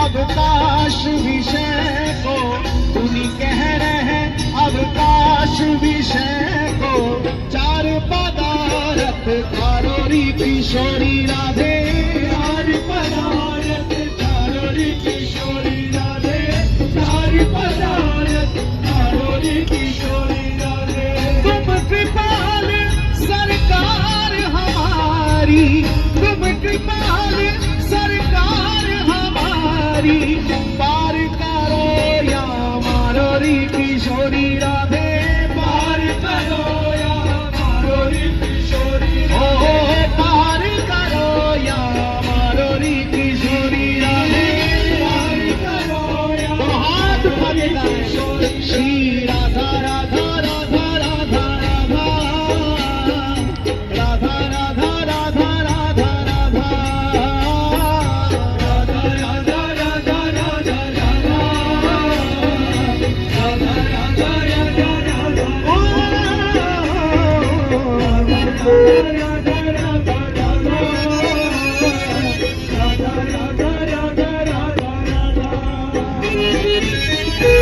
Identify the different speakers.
Speaker 1: अवकाश विषय को उन्हीं कह रहे हैं अवकाश विषय को। चार पदार्थ कारोरी किशोरी राधे, चार पदार्थ कारोरी किशोरी राधे, चार पदार्थ कारोरी किशोरी राधे। तुम कृपाल सरकार हमारी, तुम कृपाल सरकार हमारी, पार करो या मारोरी किशोरी राधे, पार करो या मारोरी किशोरी राधे, पार करो या मारोरी किशोरी राधे, पार करो या हाथ उठाके गाएं। श्री राधा राधा राधा राधा राधा राधा राधा राधा राधा राधा राधा